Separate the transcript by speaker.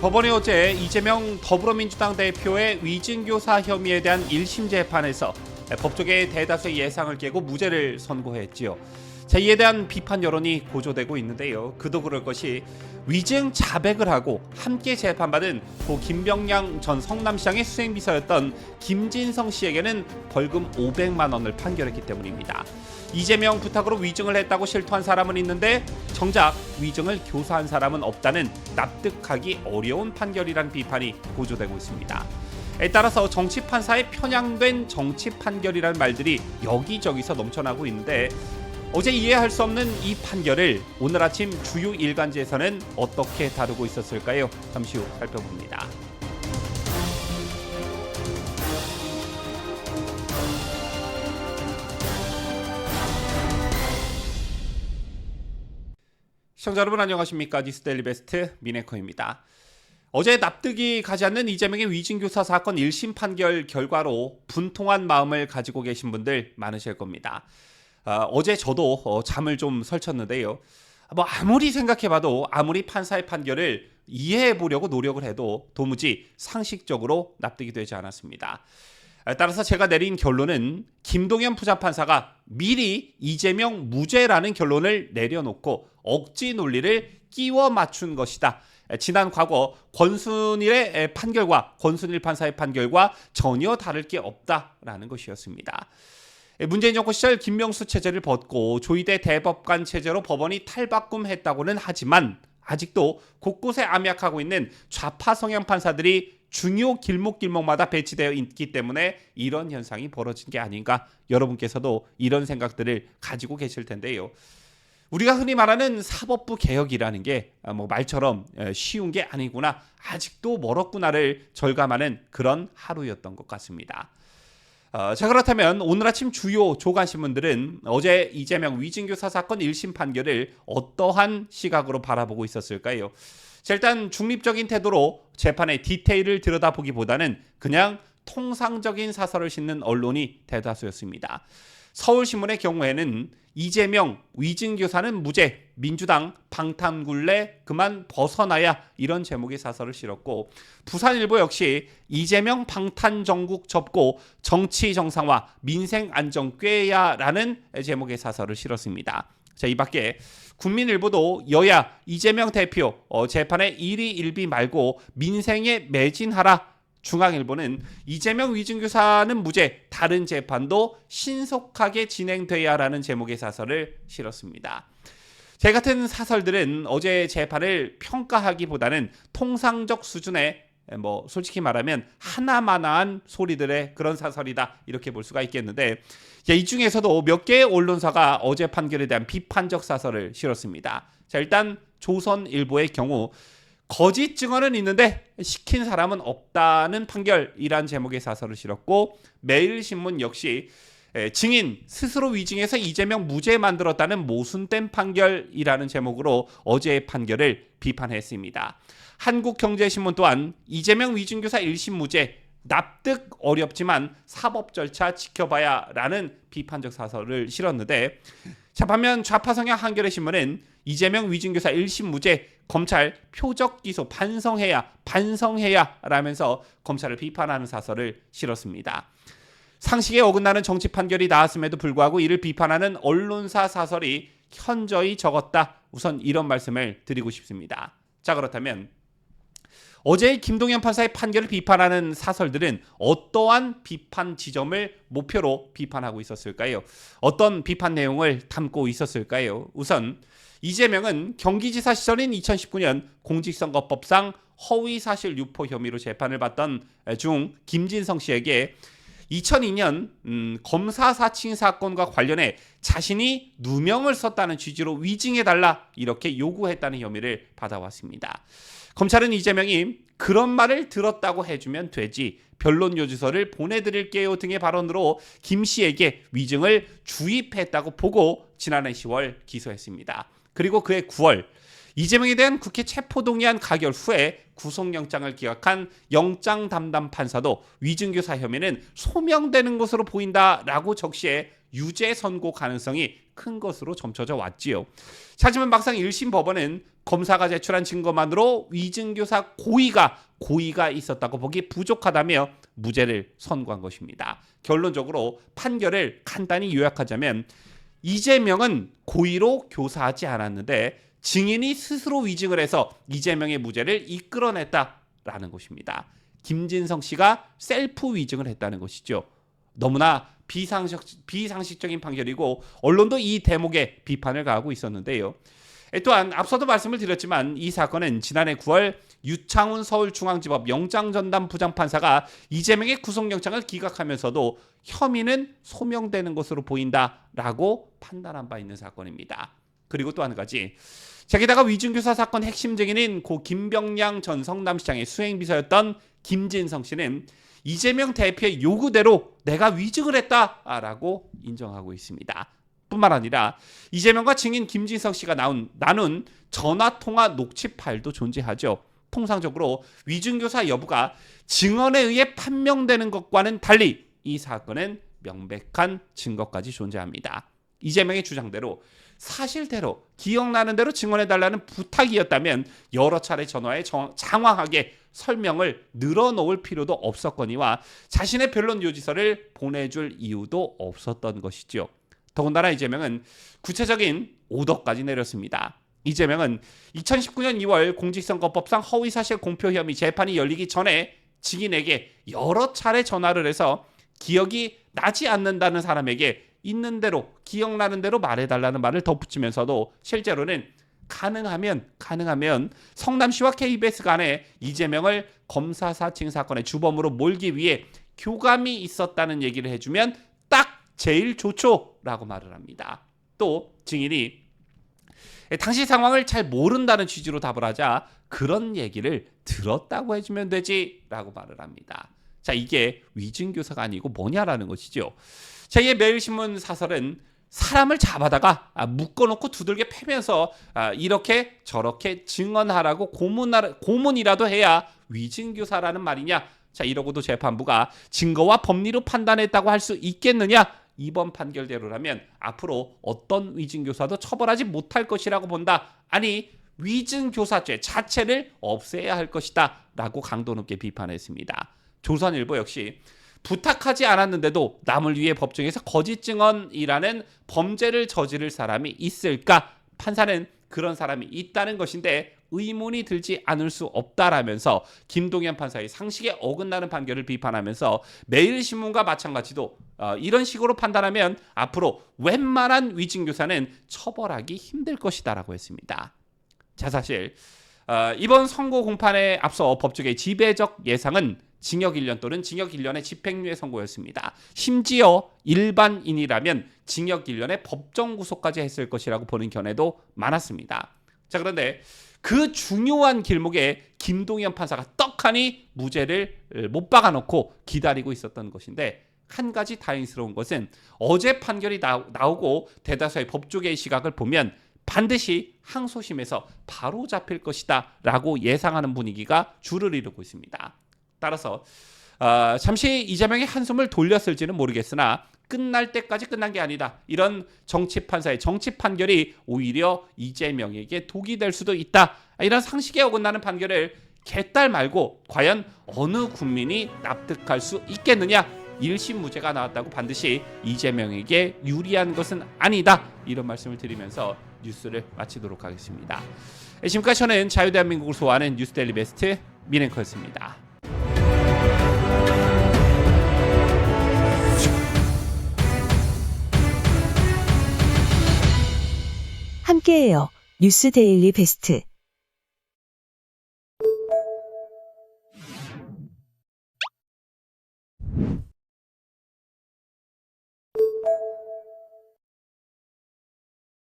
Speaker 1: 법원이 어제 이재명 더불어민주당 대표의 위증교사 혐의에 대한 1심 재판에서 법조계의 대다수의 예상을 깨고 무죄를 선고했지요. 이에 대한 비판 여론이 고조되고 있는데요. 그도 그럴 것이 위증 자백을 하고 함께 재판받은 고 김병량 전 성남시장의 수행비서였던 김진성 씨에게는 벌금 500만 원을 판결했기 때문입니다. 이재명 부탁으로 위증을 했다고 실토한 사람은 있는데 정작 위증을 교사한 사람은 없다는 납득하기 어려운 판결이란 비판이 고조되고 있습니다. 에 따라서 정치 판사의 편향된 정치 판결이라는 말들이 여기저기서 넘쳐나고 있는데 어제 이해할 수 없는 이 판결을 오늘 아침 주요 일간지에서는 어떻게 다루고 있었을까요? 잠시 후 살펴봅니다. 시청자 여러분 안녕하십니까? 뉴스데일리 베스트 미네커입니다. 어제 납득이 가지 않는 이재명의 위증교사 사건 1심 판결 결과로 분통한 마음을 가지고 계신 분들 많으실 겁니다. 어제 저도 잠을 좀 설쳤는데요. 아무리 생각해봐도 아무리 판사의 판결을 이해해보려고 노력을 해도 도무지 상식적으로 납득이 되지 않았습니다. 따라서 제가 내린 결론은 김동연 부장판사가 미리 이재명 무죄라는 결론을 내려놓고 억지 논리를 끼워 맞춘 것이다. 지난 과거 권순일의 판결과 권순일 판사의 판결과 전혀 다를 게 없다라는 것이었습니다. 문재인 정권 시절 김명수 체제를 벗고 조희대 대법관 체제로 법원이 탈바꿈했다고는 하지만 아직도 곳곳에 암약하고 있는 좌파 성향 판사들이 중요 길목길목마다 배치되어 있기 때문에 이런 현상이 벌어진 게 아닌가, 여러분께서도 이런 생각들을 가지고 계실 텐데요. 우리가 흔히 말하는 사법부 개혁이라는 게 말처럼 쉬운 게 아니구나, 아직도 멀었구나를 절감하는 그런 하루였던 것 같습니다. 자, 그렇다면 오늘 아침 주요 조간신문들은 어제 이재명 위증교사 사건 1심 판결을 어떠한 시각으로 바라보고 있었을까요? 자, 일단 중립적인 태도로 재판의 디테일을 들여다보기보다는 그냥 통상적인 사설을 싣는 언론이 대다수였습니다. 서울신문의 경우에는 이재명 위증교사는 무죄, 민주당 방탄굴레 그만 벗어나야, 이런 제목의 사설을 실었고, 부산일보 역시 이재명 방탄정국 접고 정치 정상화 민생 안정 꾀야라는 제목의 사설을 실었습니다. 자, 이 밖에 국민일보도 여야 이재명 대표 재판에 일희일비 말고 민생에 매진하라, 중앙일보는 이재명 위증교사는 무죄, 다른 재판도 신속하게 진행돼야라는 제목의 사설을 실었습니다. 제 같은 사설들은 어제 재판을 평가하기보다는 통상적 수준의 솔직히 말하면 하나마나한 소리들의 그런 사설이다, 이렇게 볼 수가 있겠는데, 이 중에서도 몇 개의 언론사가 어제 판결에 대한 비판적 사설을 실었습니다. 자, 일단 조선일보의 경우 거짓 증언은 있는데 시킨 사람은 없다는 판결이란 제목의 사설을 실었고, 매일신문 역시 증인 스스로 위증해서 이재명 무죄 만들었다는 모순된 판결이라는 제목으로 어제의 판결을 비판했습니다. 한국경제신문 또한 이재명 위증교사 1심 무죄, 납득 어렵지만 사법 절차 지켜봐야라는 비판적 사설을 실었는데, 자, 반면 좌파 성향 한겨레 신문은 이재명 위증교사 1심 무죄, 검찰 표적 기소 반성해야 라면서 검찰을 비판하는 사설을 실었습니다. 상식에 어긋나는 정치 판결이 나왔음에도 불구하고 이를 비판하는 언론사 사설이 현저히 적었다, 우선 이런 말씀을 드리고 싶습니다. 자, 그렇다면 어제 김동연 판사의 판결을 비판하는 사설들은 어떠한 비판 지점을 목표로 비판하고 있었을까요? 어떤 비판 내용을 담고 있었을까요? 우선 이재명은 경기지사 시절인 2019년 공직선거법상 허위사실 유포 혐의로 재판을 받던 중 김진성 씨에게 2002년 검사 사칭 사건과 관련해 자신이 누명을 썼다는 취지로 위증해달라, 이렇게 요구했다는 혐의를 받아왔습니다. 검찰은 이재명이 그런 말을 들었다고 해주면 되지, 변론요지서를 보내드릴게요 등의 발언으로 김 씨에게 위증을 주입했다고 보고 지난해 10월 기소했습니다. 그리고 그해 9월 이재명에 대한 국회 체포동의안 가결 후에 구속영장을 기각한 영장 담당 판사도 위증교사 혐의는 소명되는 것으로 보인다라고 적시해 유죄 선고 가능성이 큰 것으로 점쳐져 왔지요. 하지만 막상 1심 법원은 검사가 제출한 증거만으로 위증교사 고의가 있었다고 보기 부족하다며 무죄를 선고한 것입니다. 결론적으로 판결을 간단히 요약하자면 이재명은 고의로 교사하지 않았는데 증인이 스스로 위증을 해서 이재명의 무죄를 이끌어냈다라는 것입니다. 김진성 씨가 셀프 위증을 했다는 것이죠. 너무나 비상식적인 판결이고 언론도 이 대목에 비판을 가하고 있었는데요. 또한 앞서도 말씀을 드렸지만 이 사건은 지난해 9월 유창훈 서울중앙지법 영장전담 부장판사가 이재명의 구속영장을 기각하면서도 혐의는 소명되는 것으로 보인다라고 판단한 바 있는 사건입니다. 그리고 또 한 가지, 자기다가 위증교사 사건 핵심 증인인 고 김병량 전 성남시장의 수행비서였던 김진성 씨는 이재명 대표의 요구대로 내가 위증을 했다라고 인정하고 있습니다. 뿐만 아니라 이재명과 증인 김진성 씨가 나눈 전화통화 녹취 파일도 존재하죠. 통상적으로 위증교사 여부가 증언에 의해 판명되는 것과는 달리 이 사건은 명백한 증거까지 존재합니다. 이재명의 주장대로 사실대로 기억나는 대로 증언해달라는 부탁이었다면 여러 차례 전화에 장황하게 설명을 늘어놓을 필요도 없었거니와 자신의 변론 요지서를 보내줄 이유도 없었던 것이죠. 더군다나 이재명은 구체적인 오더까지 내렸습니다. 이재명은 2019년 2월 공직선거법상 허위사실 공표 혐의 재판이 열리기 전에 증인에게 여러 차례 전화를 해서 기억이 나지 않는다는 사람에게 있는 대로 기억나는 대로 말해달라는 말을 덧붙이면서도 실제로는 가능하면 성남시와 KBS 간에 이재명을 검사사칭 사건의 주범으로 몰기 위해 교감이 있었다는 얘기를 해주면 딱 제일 좋죠라고 말을 합니다. 또 증인이 당시 상황을 잘 모른다는 취지로 답을 하자 그런 얘기를 들었다고 해주면 되지라고 말을 합니다. 자, 이게 위증교사가 아니고 뭐냐라는 것이죠. 제2의 매일신문 사설은 사람을 잡아다가 묶어놓고 두들겨 패면서 이렇게 저렇게 증언하라고 고문이라도 해야 위증교사라는 말이냐. 자, 이러고도 재판부가 증거와 법리로 판단했다고 할 수 있겠느냐. 이번 판결대로라면 앞으로 어떤 위증교사도 처벌하지 못할 것이라고 본다. 아니, 위증교사죄 자체를 없애야 할 것이다 라고 강도 높게 비판했습니다. 조선일보 역시 부탁하지 않았는데도 남을 위해 법정에서 거짓 증언이라는 범죄를 저지를 사람이 있을까? 판사는 그런 사람이 있다는 것인데 의문이 들지 않을 수 없다라면서 김동연 판사의 상식에 어긋나는 판결을 비판하면서 매일신문과 마찬가지로 이런 식으로 판단하면 앞으로 웬만한 위증교사는 처벌하기 힘들 것이다라고 했습니다. 자, 사실 이번 선고 공판에 앞서 법조계의 지배적 예상은 징역 1년 또는 징역 1년의 집행유예 선고였습니다. 심지어 일반인이라면 징역 1년의 법정 구속까지 했을 것이라고 보는 견해도 많았습니다. 자, 그런데 그 중요한 길목에 김동연 판사가 떡하니 무죄를 못 박아놓고 기다리고 있었던 것인데, 한 가지 다행스러운 것은 어제 판결이 나오고 대다수의 법조계의 시각을 보면 반드시 항소심에서 바로 잡힐 것이다 라고 예상하는 분위기가 줄을 이루고 있습니다. 따라서 잠시 이재명의 한숨을 돌렸을지는 모르겠으나 끝날 때까지 끝난 게 아니다. 이런 정치판사의 정치 판결이 오히려 이재명에게 독이 될 수도 있다. 이런 상식에 어긋나는 판결을 개딸 말고 과연 어느 국민이 납득할 수 있겠느냐. 1심 무죄가 나왔다고 반드시 이재명에게 유리한 것은 아니다. 이런 말씀을 드리면서 뉴스를 마치도록 하겠습니다. 지금까지 저는 자유대한민국을 소화하는 뉴스데일리 베스트 민앵커였습니다.
Speaker 2: 함께해요. 뉴스데일리 베스트.